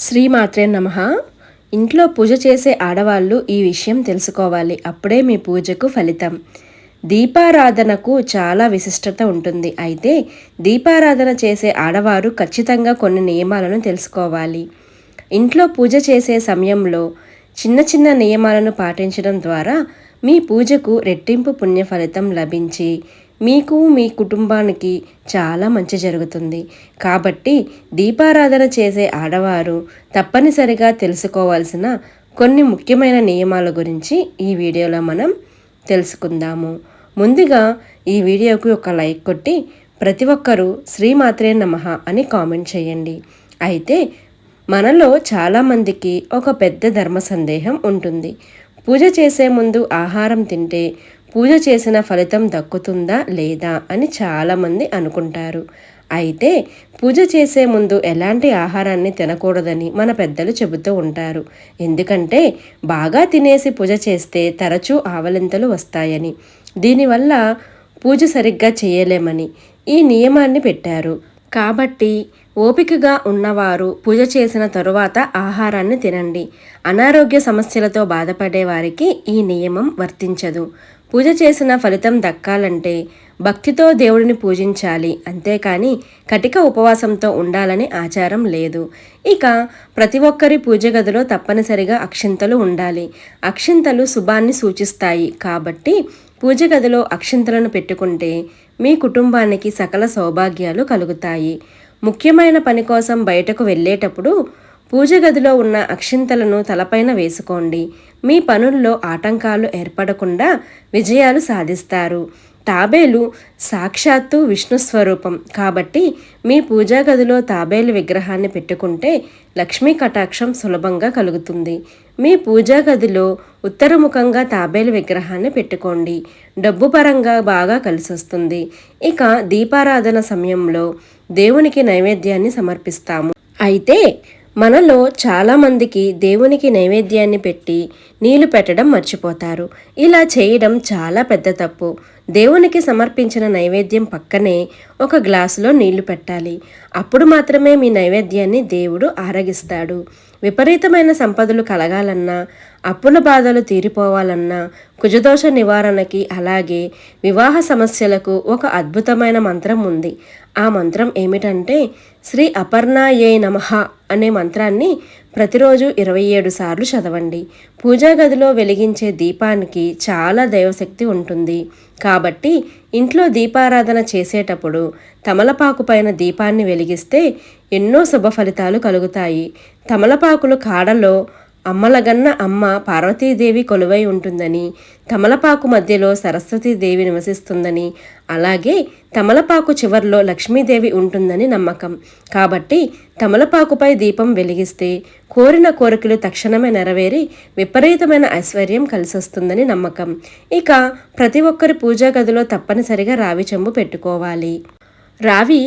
శ్రీమాత్రే నమః. ఇంట్లో పూజ చేసే ఆడవాళ్ళు ఈ విషయం తెలుసుకోవాలి. అప్పుడే మీ పూజకు ఫలితం. దీపారాధనకు చాలా విశిష్టత ఉంటుంది. అయితే దీపారాధన చేసే ఆడవారు ఖచ్చితంగా కొన్ని నియమాలను తెలుసుకోవాలి. ఇంట్లో పూజ చేసే సమయంలో చిన్న చిన్న నియమాలను పాటించడం ద్వారా మీ పూజకు రెట్టింపు పుణ్య ఫలితం లభించి మీకు మీ కుటుంబానికి చాలా మంచి జరుగుతుంది. కాబట్టి దీపారాధన చేసే ఆడవారు తప్పనిసరిగా తెలుసుకోవాల్సిన కొన్ని ముఖ్యమైన నియమాల గురించి ఈ వీడియోలో మనం తెలుసుకుందాము. ముందుగా ఈ వీడియోకు ఒక లైక్ కొట్టి ప్రతి ఒక్కరూ శ్రీమాత్రే నమః అని కామెంట్ చేయండి. అయితే మనలో చాలామందికి ఒక పెద్ద ధర్మ సందేహం ఉంటుంది. పూజ చేసే ముందు ఆహారం తింటే పూజ చేసిన ఫలితం దక్కుతుందా లేదా అని చాలామంది అనుకుంటారు. అయితే పూజ చేసే ముందు ఎలాంటి ఆహారాన్ని తినకూడదని మన పెద్దలు చెబుతూ ఉంటారు. ఎందుకంటే బాగా తినేసి పూజ చేస్తే తరచూ ఆవలింతలు వస్తాయని, దీనివల్ల పూజ సరిగ్గా చేయలేమని ఈ నియమాన్ని పెట్టారు. కాబట్టి ఓపికగా ఉన్నవారు పూజ చేసిన తరువాత ఆహారాన్ని తినండి. అనారోగ్య సమస్యలతో బాధపడే వారికి ఈ నియమం వర్తించదు. పూజ చేసిన ఫలితం దక్కాలంటే భక్తితో దేవుడిని పూజించాలి, అంతేకాని కటిక ఉపవాసంతో ఉండాలని ఆచారం లేదు. ఇక ప్రతి ఒక్కరి పూజ గదిలో తప్పనిసరిగా అక్షింతలు ఉండాలి. అక్షింతలు శుభాన్ని సూచిస్తాయి. కాబట్టి పూజ గదిలో అక్షింతలను పెట్టుకుంటే మీ కుటుంబానికి సకల సౌభాగ్యాలు కలుగుతాయి. ముఖ్యమైన పని కోసం బయటకు వెళ్ళేటప్పుడు పూజ గదిలో ఉన్న అక్షింతలను తలపైన వేసుకోండి. మీ పనుల్లో ఆటంకాలు ఏర్పడకుండా విజయాలు సాధిస్తారు. తాబేలు సాక్షాత్తు విష్ణు స్వరూపం కాబట్టి మీ పూజా గదిలో తాబేలు విగ్రహాన్ని పెట్టుకుంటే లక్ష్మీ కటాక్షం సులభంగా కలుగుతుంది. మీ పూజా గదిలో ఉత్తరముఖంగా తాబేలు విగ్రహాన్ని పెట్టుకోండి. డబ్బు పరంగా బాగా కలిసొస్తుంది. ఇక దీపారాధన సమయంలో దేవునికి నైవేద్యాన్ని సమర్పిస్తాము. అయితే మనలో చాలామందికి దేవునికి నైవేద్యాన్ని పెట్టి నీళ్లు పెట్టడం మర్చిపోతారు. ఇలా చేయడం చాలా పెద్ద తప్పు. దేవునికి సమర్పించిన నైవేద్యం పక్కనే ఒక గ్లాసులో నీళ్లు పెట్టాలి. అప్పుడు మాత్రమే మీ నైవేద్యాన్ని దేవుడు ఆరగిస్తాడు. విపరీతమైన సంపదలు కలగాలన్నా, అప్పుల బాధలు తీరిపోవాలన్నా, కుజదోష నివారణకి, అలాగే వివాహ సమస్యలకు ఒక అద్భుతమైన మంత్రం ఉంది. ఆ మంత్రం ఏమిటంటే శ్రీ అపర్ణాయే నమః అనే మంత్రాన్ని ప్రతిరోజు 27 సార్లు చదవండి. పూజా గదిలో వెలిగించే దీపానికి చాలా దైవశక్తి ఉంటుంది. కాబట్టి ఇంట్లో దీపారాధన చేసేటప్పుడు తమలపాకు పైన దీపాన్ని వెలిగిస్తే ఎన్నో శుభ ఫలితాలు కలుగుతాయి. తమలపాకులు కాడలో అమ్మలగన్న అమ్మ పార్వతీదేవి కొలువై ఉంటుందని, తమలపాకు మధ్యలో సరస్వతీదేవి నివసిస్తుందని, అలాగే తమలపాకు చివర్లో లక్ష్మీదేవి ఉంటుందని నమ్మకం. కాబట్టి తమలపాకుపై దీపం వెలిగిస్తే కోరిన కోరికలు తక్షణమే నెరవేరి విపరీతమైన ఐశ్వర్యం కలిసొస్తుందని నమ్మకం. ఇక ప్రతి ఒక్కరి పూజా గదిలో తప్పనిసరిగా రావి చెంబు పెట్టుకోవాలి. రావి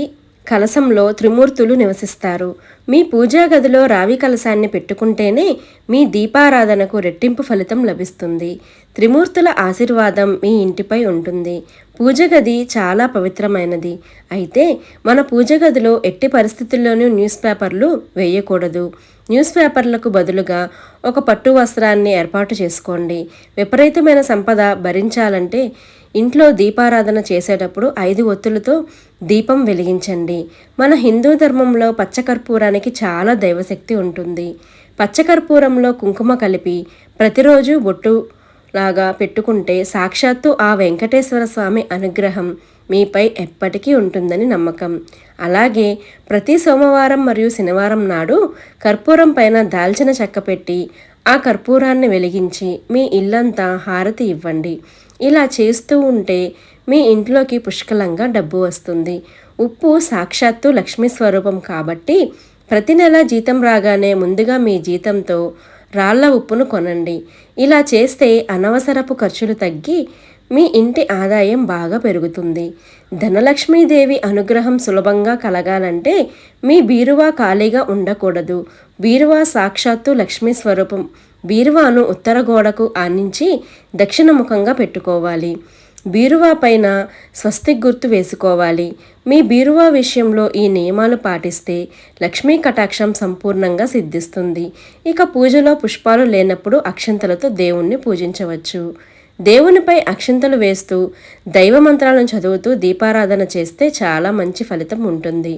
కలశంలో త్రిమూర్తులు నివసిస్తారు. మీ పూజా గదిలో రావి కలశాన్ని పెట్టుకుంటేనే మీ దీపారాధనకు రెట్టింపు ఫలితం లభిస్తుంది. త్రిమూర్తుల ఆశీర్వాదం మీ ఇంటిపై ఉంటుంది. పూజ గది చాలా పవిత్రమైనది. అయితే మన పూజ గదిలో ఎట్టి పరిస్థితుల్లోనూ న్యూస్ పేపర్లు వేయకూడదు. న్యూస్ పేపర్లకు బదులుగా ఒక పట్టు వస్త్రాన్ని ఏర్పాటు చేసుకోండి. విపరీతమైన సంపద భరించాలంటే ఇంట్లో దీపారాధన చేసేటప్పుడు 5 ఒత్తులతో దీపం వెలిగించండి. మన హిందూ ధర్మంలో పచ్చకర్పూరానికి చాలా దైవశక్తి ఉంటుంది. పచ్చకర్పూరంలో కుంకుమ కలిపి ప్రతిరోజు బొట్టు లాగా పెట్టుకుంటే సాక్షాత్తు ఆ వెంకటేశ్వర స్వామి అనుగ్రహం మీపై ఎప్పటికీ ఉంటుందని నమ్మకం. అలాగే ప్రతి సోమవారం మరియు శనివారం నాడు కర్పూరం పైన దాల్చిన చెక్క పెట్టి ఆ కర్పూరాన్ని వెలిగించి మీ ఇల్లంతా హారతి ఇవ్వండి. ఇలా చేస్తూ ఉంటే మీ ఇంట్లోకి పుష్కలంగా డబ్బు వస్తుంది. ఉప్పు సాక్షాత్తు లక్ష్మీ స్వరూపం కాబట్టి ప్రతి నెల జీతం రాగానే ముందుగా మీ జీతంతో రాళ్ల ఉప్పును కొనండి. ఇలా చేస్తే అనవసరపు ఖర్చులు తగ్గి మీ ఇంటి ఆదాయం బాగా పెరుగుతుంది. ధనలక్ష్మీదేవి అనుగ్రహం సులభంగా కలగాలంటే మీ బీరువా ఖాళీగా ఉండకూడదు. బీరువా సాక్షాత్తు లక్ష్మీ స్వరూపం. బీరువాను ఉత్తర గోడకు ఆనించి దక్షిణముఖంగా పెట్టుకోవాలి. బీరువా పైన స్వస్తిక్ గుర్తు వేసుకోవాలి. మీ బీరువా విషయంలో ఈ నియమాలు పాటిస్తే లక్ష్మీ కటాక్షం సంపూర్ణంగా సిద్ధిస్తుంది. ఇక పూజలో పుష్పాలు లేనప్పుడు అక్షంతలతో దేవుణ్ణి పూజించవచ్చు. దేవునిపై అక్షింతలు వేస్తూ దైవ మంత్రాలను చదువుతూ దీపారాధన చేస్తే చాలా మంచి ఫలితం ఉంటుంది.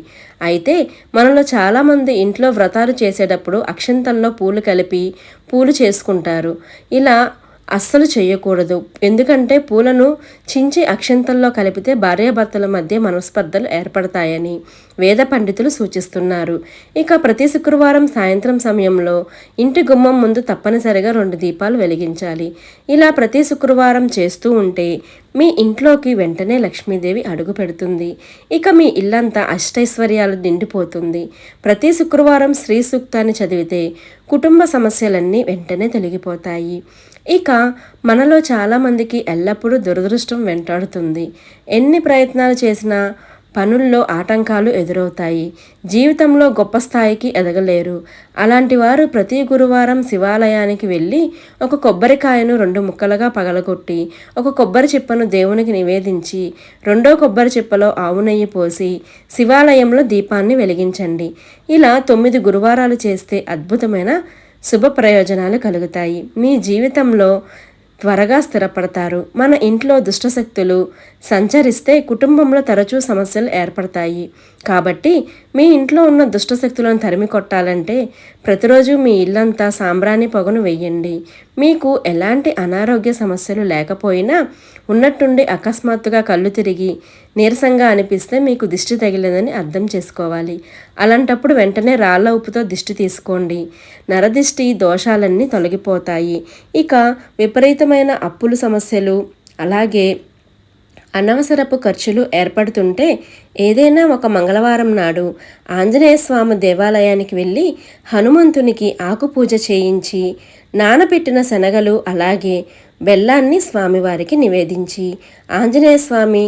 అయితే మనలో చాలామంది ఇంట్లో వ్రతాలు చేసేటప్పుడు అక్షింతల్లో పూలు కలిపి పూలు చేసుకుంటారు. ఇలా అస్సలు చేయకూడదు. ఎందుకంటే పూలను చించి అక్షంతల్లో కలిపితే భార్యాభర్తల మధ్య మనస్పర్ధలు ఏర్పడతాయని వేద పండితులు సూచిస్తున్నారు. ఇక ప్రతి శుక్రవారం సాయంత్రం సమయంలో ఇంటి గుమ్మం ముందు తప్పనిసరిగా 2 దీపాలు వెలిగించాలి. ఇలా ప్రతి శుక్రవారం చేస్తూ ఉంటే మీ ఇంట్లోకి వెంటనే లక్ష్మీదేవి అడుగు పెడుతుంది. ఇక మీ ఇల్లంతా అష్టైశ్వర్యాలు నిండిపోతుంది. ప్రతి శుక్రవారం శ్రీ సూక్తాన్ని చదివితే కుటుంబ సమస్యలన్నీ వెంటనే తొలగిపోతాయి. ఇక మనలో చాలామందికి ఎల్లప్పుడూ దురదృష్టం వెంటాడుతుంది. ఎన్ని ప్రయత్నాలు చేసినా పనుల్లో ఆటంకాలు ఎదురవుతాయి. జీవితంలో గొప్ప స్థాయికి ఎదగలేరు. అలాంటి వారు ప్రతి గురువారం శివాలయానికి వెళ్ళి ఒక కొబ్బరికాయను 2 ముక్కలుగా పగలగొట్టి ఒక కొబ్బరి చిప్పను దేవునికి నివేదించి 2వ కొబ్బరి చిప్పలో ఆవు నెయ్యి పోసి శివాలయంలో దీపాన్ని వెలిగించండి. ఇలా 9 గురువారాలు చేస్తే అద్భుతమైన శుభ ప్రయోజనాలు కలుగుతాయి. మీ జీవితంలో త్వరగా స్థిరపడతారు. మన ఇంట్లో దుష్టశక్తులు సంచరిస్తే కుటుంబంలో తరచూ సమస్యలు ఏర్పడతాయి. కాబట్టి మీ ఇంట్లో ఉన్న దుష్టశక్తులను తరిమి కొట్టాలంటే ప్రతిరోజు మీ ఇల్లంతా సాంబ్రాణి పొగను వెయ్యండి. మీకు ఎలాంటి అనారోగ్య సమస్యలు లేకపోయినా ఉన్నట్టుండి అకస్మాత్తుగా కళ్ళు తిరిగి నీరసంగా అనిపిస్తే మీకు దిష్టి తగిలేదని అర్థం చేసుకోవాలి. అలాంటప్పుడు వెంటనే రాళ్ళ ఉప్పుతో దిష్టి తీసుకోండి. నరదిష్టి దోషాలన్నీ తొలగిపోతాయి. ఇక విపరీతమైన అప్పుల సమస్యలు అలాగే అనవసరపు ఖర్చులు ఏర్పడుతుంటే ఏదైనా ఒక మంగళవారం నాడు ఆంజనేయ స్వామి దేవాలయానికి వెళ్ళి హనుమంతునికి ఆకుపూజ చేయించి నానబెట్టిన శనగలు అలాగే బెల్లాన్ని స్వామివారికి నివేదించి ఆంజనేయ స్వామి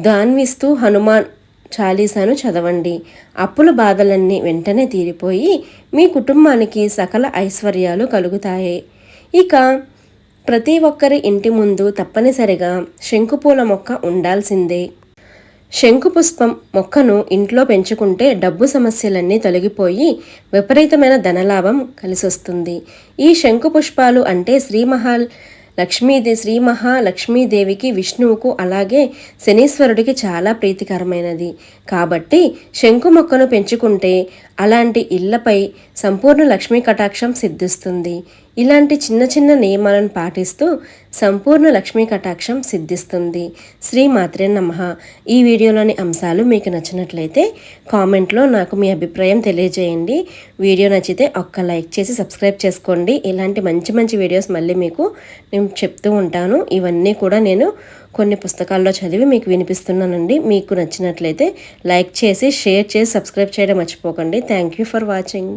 దాన్విస్తూ హనుమాన్ చాలీసాను చదవండి. అప్పుల బాధలన్నీ వెంటనే తీరిపోయి మీ కుటుంబానికి సకల ఐశ్వర్యాలు కలుగుతాయి. ఇక ప్రతి ఒక్కరి ఇంటి ముందు తప్పనిసరిగా శంకుపూల మొక్క ఉండాల్సిందే. శంకుపుష్పం మొక్కను ఇంట్లో పెంచుకుంటే డబ్బు సమస్యలన్నీ తొలగిపోయి విపరీతమైన ధనలాభం కలిసొస్తుంది. ఈ శంకుపుష్పాలు అంటే శ్రీ మహాలక్ష్మీదేవికి విష్ణువుకు అలాగే శనీశ్వరుడికి చాలా ప్రీతికరమైనది. కాబట్టి శంకు మొక్కను పెంచుకుంటే అలాంటి ఇళ్లపై సంపూర్ణ లక్ష్మీ కటాక్షం సిద్ధిస్తుంది. ఇలాంటి చిన్న చిన్న నియమాలను పాటిస్తూ సంపూర్ణ లక్ష్మీ కటాక్షం సిద్ధిస్తుంది. శ్రీమాత్రే నమః. ఈ వీడియోలోని అంశాలు మీకు నచ్చినట్లయితే కామెంట్లో నాకు మీ అభిప్రాయం తెలియజేయండి. వీడియో నచ్చితే ఒక్క లైక్ చేసి సబ్స్క్రైబ్ చేసుకోండి. ఇలాంటి మంచి మంచి వీడియోస్ మళ్ళీ మీకు నేను చెప్తూ ఉంటాను. ఇవన్నీ కూడా నేను కొన్ని పుస్తకాల్లో చదివి మీకు వినిపిస్తున్నానండి. మీకు నచ్చినట్లయితే లైక్ చేసి షేర్ చేసి సబ్స్క్రైబ్ చేయడం మర్చిపోకండి. Thank you for watching.